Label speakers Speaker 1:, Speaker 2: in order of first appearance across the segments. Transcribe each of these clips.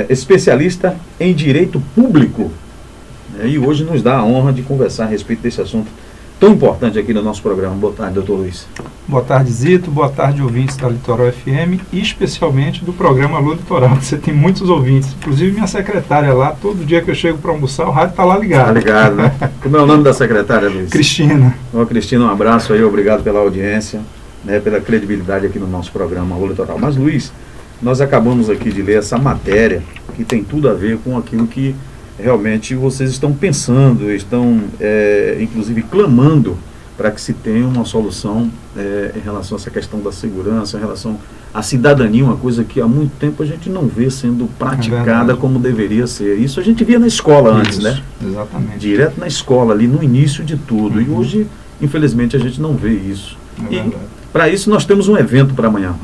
Speaker 1: especialista em direito público, e hoje nos dá a honra de conversar a respeito desse assunto tão importante aqui no nosso programa. Boa tarde, doutor Luiz.
Speaker 2: Boa tarde, Zito. Boa tarde, ouvintes da Litoral FM e especialmente do programa Alô Litoral. Você tem muitos ouvintes, inclusive minha secretária lá, todo dia que eu chego para almoçar, o rádio está lá ligado.
Speaker 1: Está ligado, né? Como é o nome da secretária, Luiz?
Speaker 2: Cristina.
Speaker 1: Ô, Cristina, um abraço aí, obrigado pela audiência, pela credibilidade aqui no nosso programa Alô Litoral. Mas, Luiz, nós acabamos aqui de ler essa matéria que tem tudo a ver com aquilo que realmente vocês estão pensando, estão inclusive clamando para que se tenha uma solução em relação a essa questão da segurança, em relação à cidadania, uma coisa que há muito tempo a gente não vê sendo praticada como deveria ser. Isso a gente via na escola antes, né?
Speaker 2: Exatamente.
Speaker 1: Direto na escola, ali no início de tudo. E hoje, infelizmente, a gente não vê isso. E para isso nós temos um evento para amanhã.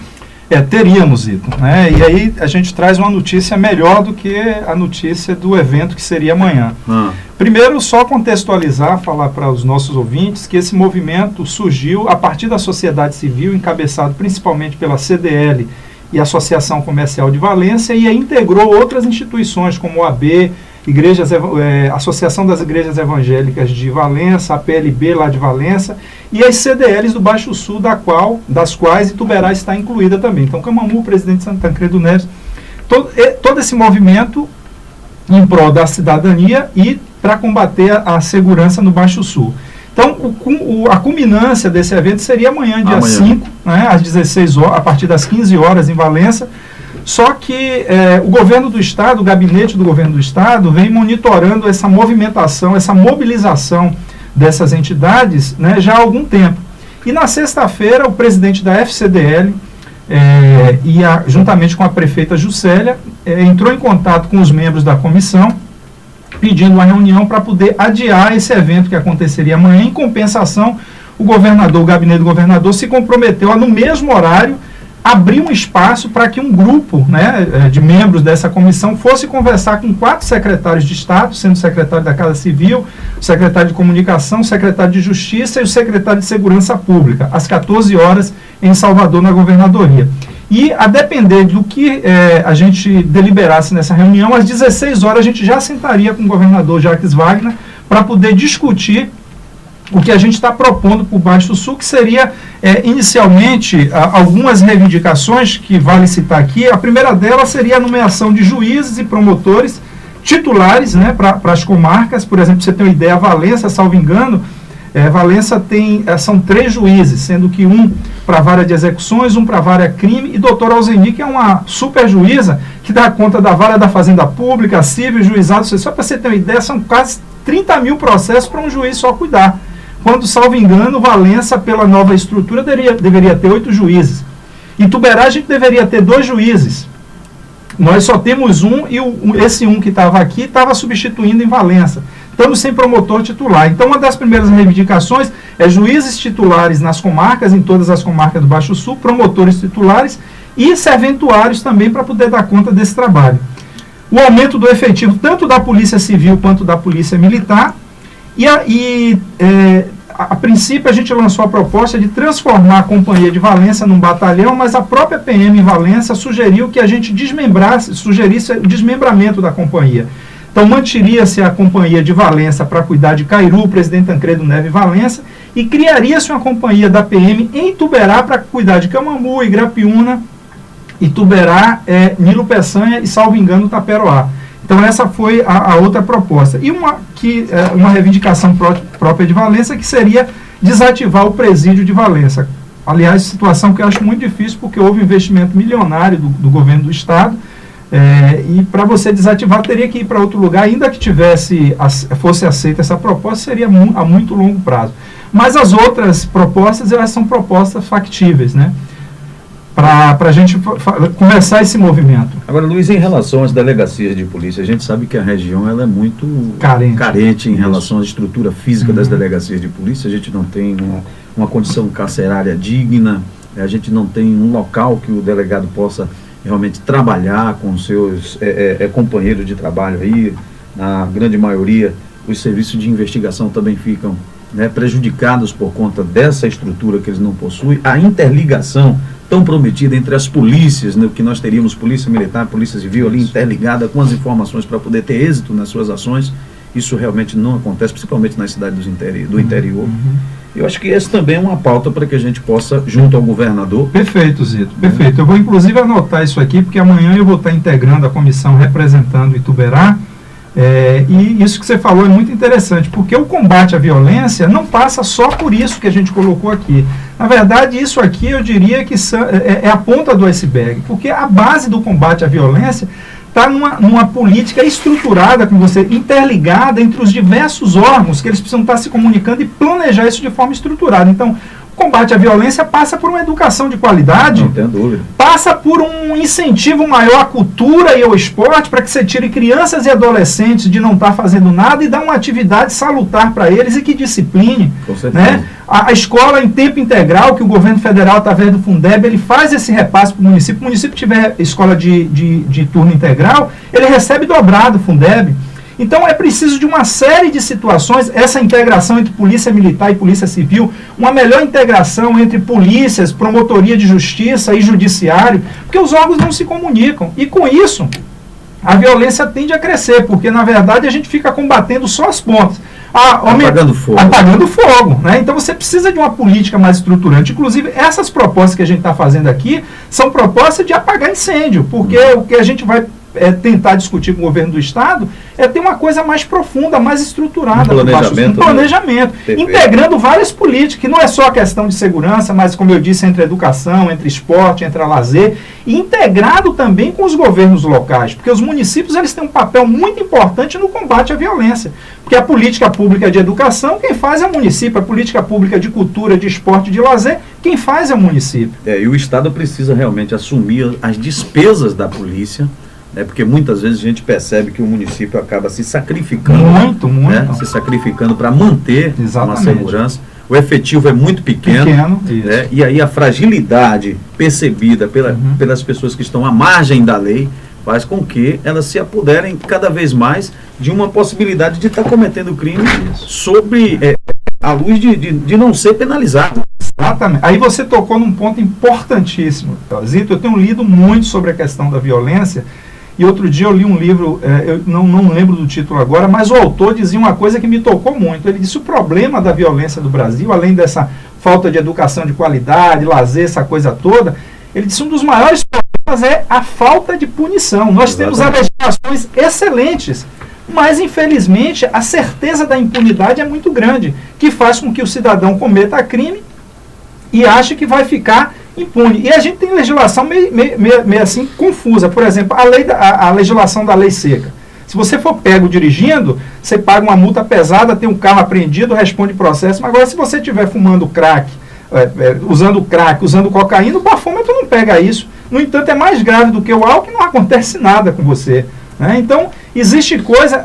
Speaker 2: Teríamos, Ito, né? E aí a gente traz uma notícia melhor do que a notícia do evento que seria amanhã. Primeiro, só contextualizar, falar para os nossos ouvintes que esse movimento surgiu a partir da sociedade civil, encabeçado principalmente pela CDL e a Associação Comercial de Valência, e aí integrou outras instituições como o AB, Associação das Igrejas Evangélicas de Valença, a PLB lá de Valença, e as CDLs do Baixo Sul, das quais Ituberá está incluída também. Então, Camamu, Presidente Santo Tancredo Neves, todo esse movimento em prol da cidadania e para combater a segurança no Baixo Sul. Então, a culminância desse evento seria amanhã, dia 5, né, às 16 horas, a partir das 15 horas em Valença. Só que o governo do Estado, o gabinete do governo do Estado, vem monitorando essa movimentação, essa mobilização dessas entidades, né, já há algum tempo. E na sexta-feira, o presidente da FCDL, juntamente com a prefeita Juscelia, entrou em contato com os membros da comissão, pedindo uma reunião para poder adiar esse evento que aconteceria amanhã. Em compensação, o gabinete do governador se comprometeu a, no mesmo horário, abrir um espaço para que um grupo, né, de membros dessa comissão fosse conversar com 4 secretários de Estado, sendo o secretário da Casa Civil, o secretário de Comunicação, o secretário de Justiça e o secretário de Segurança Pública, às 14 horas em Salvador, na governadoria. E, a depender do que a gente deliberasse nessa reunião, às 16 horas a gente já sentaria com o governador Jacques Wagner para poder discutir o que a gente está propondo para o Baixo Sul, que seria, inicialmente, algumas reivindicações que vale citar aqui. A primeira delas seria a nomeação de juízes e promotores titulares, né, para as comarcas. Por exemplo, você tem uma ideia, Valença, salvo engano, Valença são 3 juízes, sendo que um para a vara de execuções, um para a vara crime, e doutora Alzeni, que é uma super juíza, que dá conta da vara da fazenda pública, civil, juizado. Só para você ter uma ideia, são quase 30 mil processos para um juiz só cuidar. Quando, salvo engano, Valença, pela nova estrutura, deveria ter 8 juízes. Em Ituberá, a gente deveria ter 2 juízes. Nós só temos um, e esse um que estava aqui estava substituindo em Valença. Estamos sem promotor titular. Então, uma das primeiras reivindicações é juízes titulares nas comarcas, em todas as comarcas do Baixo Sul, promotores titulares e serventuários também para poder dar conta desse trabalho. O aumento do efetivo, tanto da Polícia Civil quanto da Polícia Militar. A princípio a gente lançou a proposta de transformar a Companhia de Valença num batalhão, mas a própria PM em Valença sugeriu que a gente sugerisse o desmembramento da companhia. Então manteria-se a Companhia de Valença para cuidar de Cairu, Presidente Tancredo Neves e Valença, e criaria-se uma companhia da PM em Ituberá para cuidar de Camamu, Igrapiúna, Ituberá, Nilo Peçanha e, salvo engano, Taperoá. Então essa foi a outra proposta. E uma reivindicação própria de Valença, que seria desativar o presídio de Valença. Aliás, situação que eu acho muito difícil, porque houve um investimento milionário do governo do Estado, e para você desativar teria que ir para outro lugar, ainda que fosse aceita essa proposta, seria a muito longo prazo. Mas as outras propostas, elas são propostas factíveis, né? Para a gente começar esse movimento.
Speaker 1: Agora, Luiz, em relação às delegacias de polícia, a gente sabe que a região ela é muito carente em relação à estrutura física das delegacias de polícia. A gente não tem uma condição carcerária digna, a gente não tem um local que o delegado possa realmente trabalhar com seus companheiros de trabalho aí. Na grande maioria, os serviços de investigação também ficam prejudicados por conta dessa estrutura que eles não possuem. A interligação tão prometida entre as polícias, né, que nós teríamos polícia militar, polícia civil ali interligada com as informações para poder ter êxito nas suas ações. Isso realmente não acontece, principalmente nas cidades do interior. Eu acho que essa também é uma pauta para que a gente possa, junto ao governador...
Speaker 2: Perfeito, Zito, perfeito. Eu vou inclusive anotar isso aqui, porque amanhã eu vou estar integrando a comissão representando Ituberá, e isso que você falou é muito interessante, porque o combate à violência não passa só por isso que a gente colocou aqui. Na verdade, isso aqui eu diria que é a ponta do iceberg, porque a base do combate à violência está numa política estruturada, com você, interligada entre os diversos órgãos, que eles precisam estar se comunicando e planejar isso de forma estruturada. Então, o combate à violência passa por uma educação de qualidade,
Speaker 1: não tem dúvida,
Speaker 2: passa por um incentivo maior à cultura e ao esporte, para que você tire crianças e adolescentes de não estar fazendo nada e dá uma atividade salutar para eles e que discipline.
Speaker 1: Com certeza.
Speaker 2: Né? A escola em tempo integral, que o governo federal, através do Fundeb, ele faz esse repasse para o município. Se o município tiver escola de turno integral, ele recebe dobrado o Fundeb. Então é preciso de uma série de situações, essa integração entre polícia militar e polícia civil, uma melhor integração entre polícias, promotoria de justiça e judiciário, porque os órgãos não se comunicam. E com isso, a violência tende a crescer, porque na verdade a gente fica combatendo só as pontas.
Speaker 1: Apagando fogo.
Speaker 2: Apagando fogo, né? Então você precisa de uma política mais estruturante. Inclusive, essas propostas que a gente está fazendo aqui são propostas de apagar incêndio, porque o que a gente vai tentar discutir com o governo do Estado é ter uma coisa mais profunda, mais estruturada.
Speaker 1: Um
Speaker 2: planejamento, integrando várias políticas, que não é só a questão de segurança, mas, como eu disse, entre educação, entre esporte, entre a lazer, e integrado também com os governos locais, porque os municípios eles têm um papel muito importante no combate à violência, porque a política pública de educação, quem faz é o município, a política pública de cultura, de esporte, de lazer, quem faz é o município.
Speaker 1: E o Estado precisa realmente assumir as despesas da polícia, porque muitas vezes a gente percebe que o município acaba se sacrificando.
Speaker 2: Muito.
Speaker 1: Se sacrificando para manter uma segurança. O efetivo é muito pequeno e aí a fragilidade percebida pelas pessoas que estão à margem da lei faz com que elas se apoderem cada vez mais de uma possibilidade de estar cometendo crime sob a luz de não ser penalizado.
Speaker 2: Exatamente. Aí você tocou num ponto importantíssimo, Zito. Eu tenho lido muito sobre a questão da violência. E outro dia eu li um livro, eu não lembro do título agora, mas o autor dizia uma coisa que me tocou muito. Ele disse: o problema da violência do Brasil, além dessa falta de educação de qualidade, lazer, essa coisa toda, ele disse: um dos maiores problemas é a falta de punição. Nós temos legislações excelentes, mas infelizmente a certeza da impunidade é muito grande, que faz com que o cidadão cometa crime e ache que vai ficar impune. E a gente tem legislação meio assim confusa. Por exemplo, a legislação da lei seca. Se você for pego dirigindo, você paga uma multa pesada, tem um carro apreendido, responde processo. Mas agora, se você estiver fumando crack, usando cocaína, o bafômetro não pega isso. No entanto, é mais grave do que o álcool e não acontece nada com você. Né? Então, existe coisa,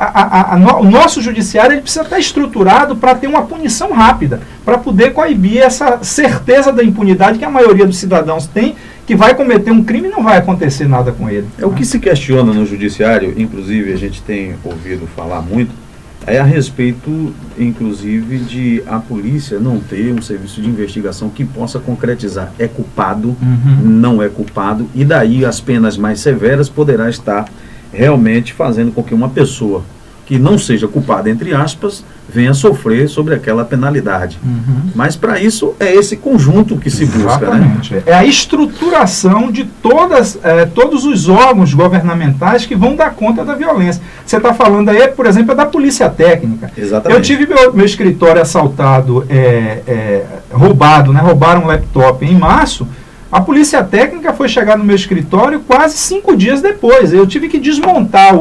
Speaker 2: o nosso judiciário ele precisa estar estruturado para ter uma punição rápida, para poder coibir essa certeza da impunidade que a maioria dos cidadãos tem, que vai cometer um crime e não vai acontecer nada com ele.
Speaker 1: O que se questiona no judiciário, inclusive a gente tem ouvido falar muito, é a respeito, inclusive, de a polícia não ter um serviço de investigação que possa concretizar. É culpado, não é culpado, e daí as penas mais severas poderá estar realmente fazendo com que uma pessoa que não seja culpada, entre aspas, venha sofrer sobre aquela penalidade. Mas para isso é esse conjunto que se busca.
Speaker 2: Exatamente. Né? É a estruturação de todos os órgãos governamentais que vão dar conta da violência. Você está falando aí, por exemplo, da polícia técnica.
Speaker 1: Exatamente.
Speaker 2: Eu tive meu escritório assaltado, roubado, né? Roubaram um laptop em março. A polícia técnica foi chegar no meu escritório quase 5 dias depois. Eu tive que desmontar,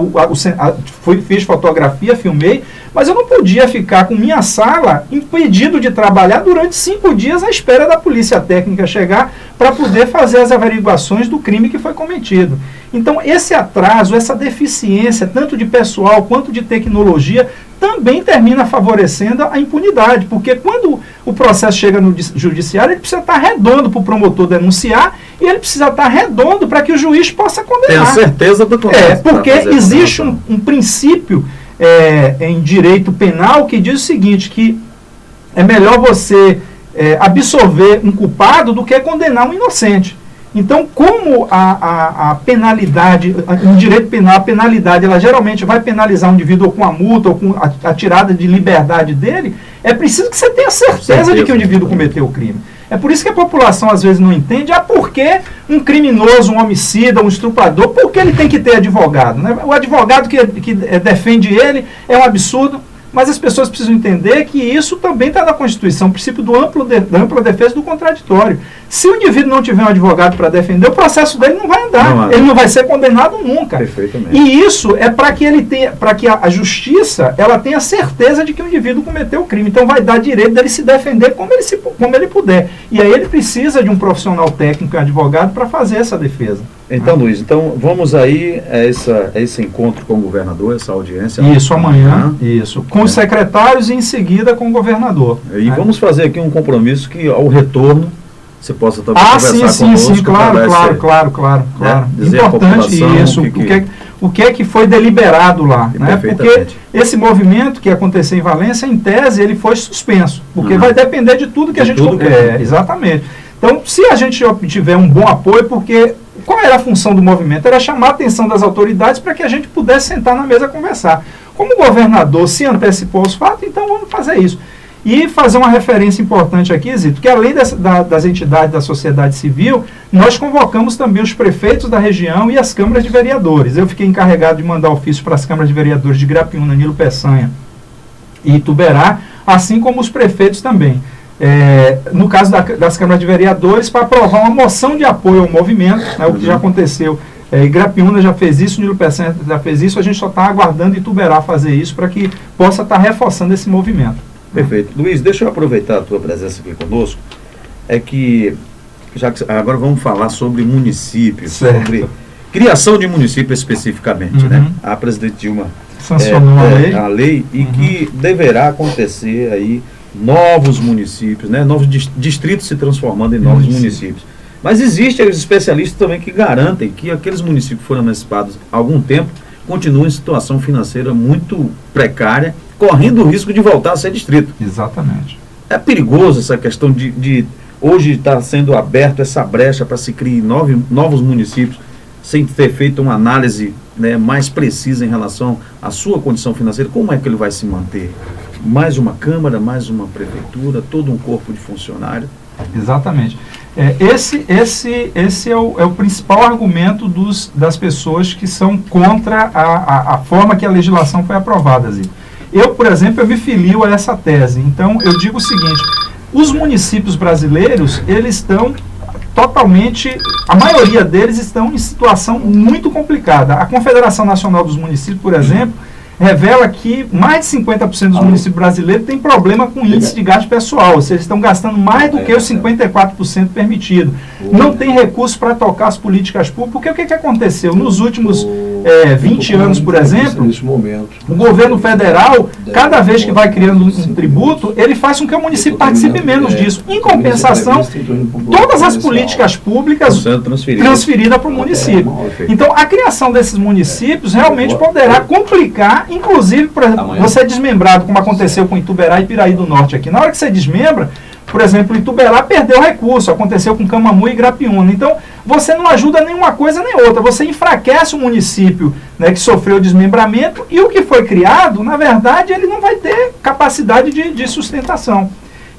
Speaker 2: fiz fotografia, filmei, mas eu não podia ficar com minha sala impedido de trabalhar durante 5 dias à espera da polícia técnica chegar para poder fazer as averiguações do crime que foi cometido. Então, esse atraso, essa deficiência, tanto de pessoal quanto de tecnologia, também termina favorecendo a impunidade, porque quando o processo chega no judiciário, ele precisa estar redondo para o promotor denunciar e ele precisa estar redondo para que o juiz possa condenar.
Speaker 1: Tenho certeza do que
Speaker 2: porque existe um princípio em direito penal que diz o seguinte, que é melhor você absolver um culpado do que condenar um inocente. Então, como a penalidade, no direito penal, a penalidade, ela geralmente vai penalizar um indivíduo com a multa ou com a tirada de liberdade dele, é preciso que você tenha certeza de que o indivíduo cometeu o crime. É por isso que a população às vezes não entende por que um criminoso, um homicida, um estuprador, por que ele tem que ter advogado, né? O advogado que defende ele é um absurdo. Mas as pessoas precisam entender que isso também está na Constituição, o princípio da ampla defesa do contraditório. Se o indivíduo não tiver um advogado para defender, o processo dele não vai andar, ele não vai ser condenado nunca.
Speaker 1: Perfeitamente.
Speaker 2: E isso é para que a justiça ela tenha certeza de que o indivíduo cometeu o crime. Então vai dar direito dele se defender como ele puder. E aí ele precisa de um profissional técnico e advogado para fazer essa defesa.
Speaker 1: Então, Luiz, vamos aí a esse encontro com o governador, essa audiência.
Speaker 2: Isso, amanhã. Isso. Com os secretários e em seguida com o governador.
Speaker 1: E vamos fazer aqui um compromisso que ao retorno você possa também conversar conosco.
Speaker 2: Sim, claro. Importante isso. O que é que foi deliberado lá, né? Porque esse movimento que aconteceu em Valência, em tese, ele foi suspenso. Porque vai depender de tudo que a gente... Exatamente. Então, se a gente tiver um bom apoio, porque... Qual era a função do movimento? Era chamar a atenção das autoridades para que a gente pudesse sentar na mesa e conversar. Como o governador se antecipou aos fatos, então vamos fazer isso. E fazer uma referência importante aqui, Zito, que além das entidades da sociedade civil, nós convocamos também os prefeitos da região e as câmaras de vereadores. Eu fiquei encarregado de mandar ofício para as câmaras de vereadores de Grapiúna, Nilo Peçanha e Ituberá, assim como os prefeitos também. No caso das câmaras de vereadores, para aprovar uma moção de apoio ao movimento, né, o que já aconteceu. Grapiúna já fez isso, Nilo Peçanha já fez isso, a gente só está aguardando Ituberá fazer isso para que possa estar reforçando esse movimento.
Speaker 1: Perfeito. Luiz, deixa eu aproveitar a tua presença aqui conosco, agora vamos falar sobre municípios, sobre criação de município especificamente, né? A presidente Dilma
Speaker 2: sancionou
Speaker 1: a lei e que deverá acontecer aí novos municípios, né? Novos distritos se transformando em novos municípios. Mas existem os especialistas também que garantem que aqueles municípios que foram emancipados há algum tempo continuam em situação financeira muito precária, correndo o risco de voltar a ser distrito.
Speaker 2: Exatamente.
Speaker 1: É perigoso essa questão de hoje estar sendo aberto essa brecha para se criar novos municípios, sem ter feito uma análise, né, mais precisa em relação à sua condição financeira. Como é que ele vai se manter? Mais uma Câmara, mais uma Prefeitura, todo um corpo de funcionário?
Speaker 2: Exatamente. Esse é o principal argumento das pessoas que são contra a forma que a legislação foi aprovada, Zito. Eu, por exemplo, eu me filio a essa tese. Então, eu digo o seguinte: os municípios brasileiros, eles estão totalmente, a maioria deles estão em situação muito complicada. A Confederação Nacional dos Municípios, por exemplo, revela que mais de 50% dos municípios brasileiros têm problema com índice de gasto pessoal, ou seja, estão gastando mais do que os 54% permitido. Não tem recurso para tocar as políticas públicas, porque o que aconteceu? Nos últimos 20 anos, por exemplo, o governo federal, cada vez que vai criando um tributo, ele faz com que o município participe menos disso. Em compensação, todas as políticas públicas transferidas para o município. Então, a criação desses municípios realmente poderá complicar. Inclusive, por exemplo, você é desmembrado, como aconteceu com Ituberá e Piraí do Norte aqui. Na hora que você desmembra, por exemplo, Ituberá perdeu recurso, aconteceu com Camamu e Grapiúna. Então, você não ajuda nem uma coisa nem outra, você enfraquece o município, né, que sofreu desmembramento, e o que foi criado, na verdade, ele não vai ter capacidade de sustentação.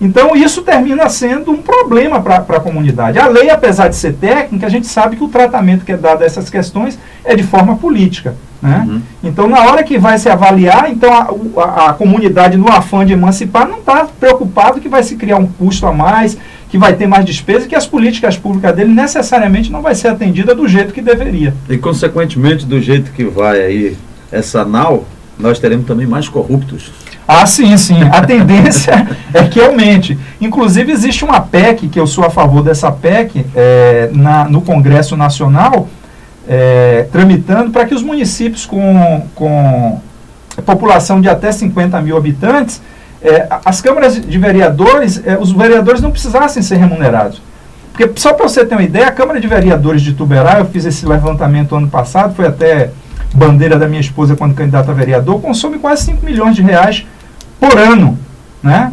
Speaker 2: Então, isso termina sendo um problema para a comunidade. A lei, apesar de ser técnica, a gente sabe que o tratamento que é dado a essas questões é de forma política, né? Então, na hora que vai se avaliar, então a comunidade, no afã de emancipar, não está preocupado que vai se criar um custo a mais, que vai ter mais despesa, e que as políticas públicas dele necessariamente não vai ser atendida do jeito que deveria.
Speaker 1: E, consequentemente, do jeito que vai aí essa NAU, nós teremos também mais corruptos.
Speaker 2: Sim. A tendência é que aumente. Inclusive, existe uma PEC, que eu sou a favor dessa PEC, no Congresso Nacional, tramitando para que os municípios com população de até 50 mil habitantes, as câmaras de vereadores, os vereadores não precisassem ser remunerados. Porque, só para você ter uma ideia, a Câmara de Vereadores de Ituberá, eu fiz esse levantamento ano passado, foi até bandeira da minha esposa quando candidata a vereador, consome quase 5 milhões de reais por ano, né?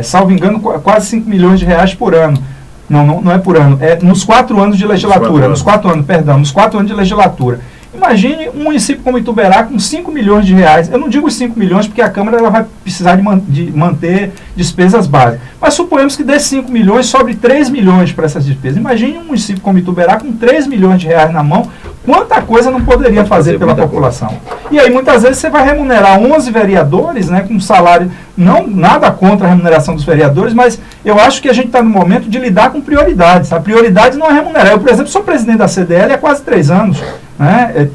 Speaker 2: Salvo engano, quase 5 milhões de reais por ano. Não é por ano, é nos 4 anos de legislatura, nos 4 anos de legislatura. Imagine um município como Ituberá com 5 milhões de reais. Eu não digo os 5 milhões porque a Câmara ela vai precisar de manter despesas básicas. Mas suponhamos que desses 5 milhões sobre 3 milhões para essas despesas. Imagine um município como Ituberá com 3 milhões de reais na mão, quanta coisa não poderia fazer pela população. E aí muitas vezes você vai remunerar 11 vereadores, né, com salário, não nada contra a remuneração dos vereadores, mas eu acho que a gente está no momento de lidar com prioridades. A prioridade não é remunerar. Eu, por exemplo, sou presidente da CDL há quase 3 anos. Né?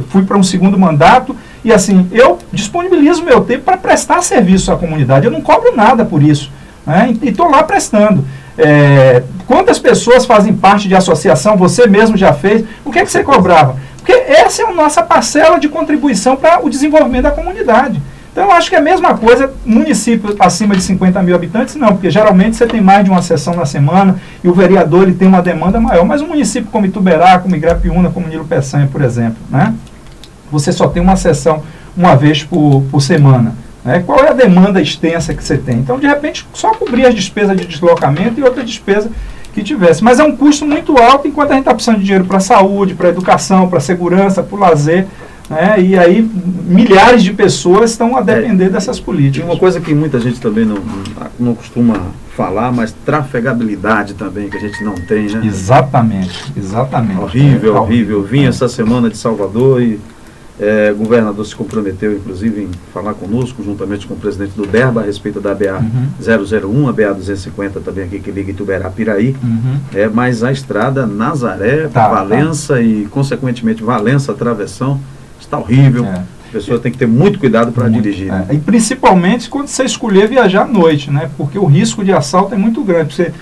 Speaker 2: Fui para um segundo mandato e assim, eu disponibilizo meu tempo para prestar serviço à comunidade. Eu não cobro nada por isso, né? E estou lá prestando. Quantas pessoas fazem parte de associação, você mesmo já fez, o que é que você cobrava? Porque essa é a nossa parcela de contribuição para o desenvolvimento da comunidade. Então eu acho que é a mesma coisa, município acima de 50 mil habitantes, não, porque geralmente você tem mais de uma sessão na semana e o vereador ele tem uma demanda maior. Mas um município como Ituberá, como Igrapiúna, como Nilo Peçanha, por exemplo, né, você só tem uma sessão uma vez por semana. Né? Qual é a demanda extensa que você tem? Então, de repente, só cobrir as despesas de deslocamento e outra despesa que tivesse. Mas é um custo muito alto, enquanto a gente está precisando de dinheiro para a saúde, para a educação, para a segurança, para o lazer. Né? E aí milhares de pessoas estão a depender dessas políticas.
Speaker 1: E uma coisa que muita gente também não costuma falar, mas trafegabilidade também, que a gente não tem, né?
Speaker 2: Exatamente.
Speaker 1: Horrível. Vim essa semana de Salvador e o governador se comprometeu, inclusive, em falar conosco, juntamente com o presidente do DERBA, a respeito da BA 001, a BA 250 também aqui, que liga Ituberá-Piraí, mas a estrada Nazaré, Valença e, consequentemente, Valença-Travessão, está horrível. A pessoa tem que ter muito cuidado para dirigir. Né?
Speaker 2: E principalmente quando você escolher viajar à noite, né? Porque o risco de assalto é muito grande. Você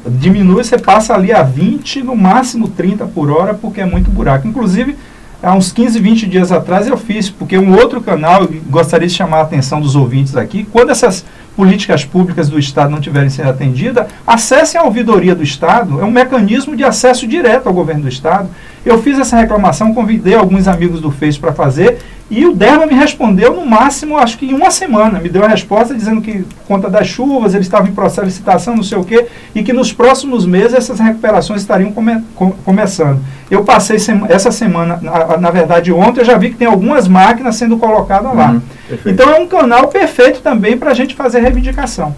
Speaker 2: diminui, você passa ali a 20, no máximo 30 por hora, porque é muito buraco. Inclusive, há uns 15, 20 dias atrás eu fiz, porque um outro canal, eu gostaria de chamar a atenção dos ouvintes aqui, quando essas políticas públicas do Estado não tiverem sido atendidas, acessem a ouvidoria do Estado, é um mecanismo de acesso direto ao governo do Estado. Eu fiz essa reclamação, convidei alguns amigos do Face para fazer, e o DERBA me respondeu no máximo, acho que em uma semana, me deu a resposta dizendo que, por conta das chuvas, eles estavam em processo de licitação, não sei o quê, e que nos próximos meses essas recuperações estariam começando. Eu passei essa semana, na verdade ontem, eu já vi que tem algumas máquinas sendo colocadas lá. Então é um canal perfeito também para a gente fazer reivindicação.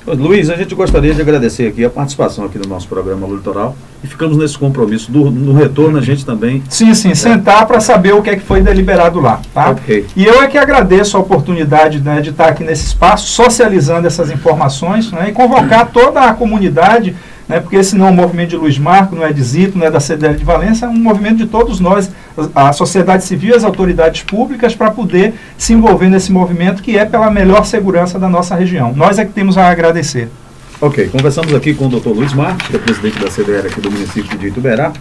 Speaker 1: Luiz, a gente gostaria de agradecer aqui a participação aqui no nosso programa Litoral e ficamos nesse compromisso no retorno a gente também...
Speaker 2: Sim, sentar para saber o que é que foi deliberado lá, tá?
Speaker 1: Okay.
Speaker 2: E eu é que agradeço a oportunidade, né, de estar aqui nesse espaço, socializando essas informações, né, e convocar toda a comunidade, né, porque esse não é um movimento de Luiz Marco, não é de Zito, não é da CDL de Valença, é um movimento de todos nós, a sociedade civil e as autoridades públicas, para poder se envolver nesse movimento que é pela melhor segurança da nossa região. Nós é que temos a agradecer.
Speaker 1: Ok, conversamos aqui com o Dr. Luiz Marcos, que é presidente da CDL aqui do município de Ituberá,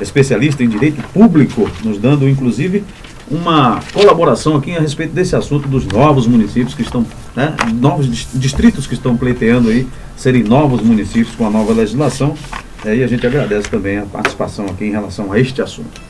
Speaker 1: especialista em direito público, nos dando inclusive uma colaboração aqui a respeito desse assunto dos novos municípios que estão, né, novos distritos que estão pleiteando aí, serem novos municípios com a nova legislação. E a gente agradece também a participação aqui em relação a este assunto.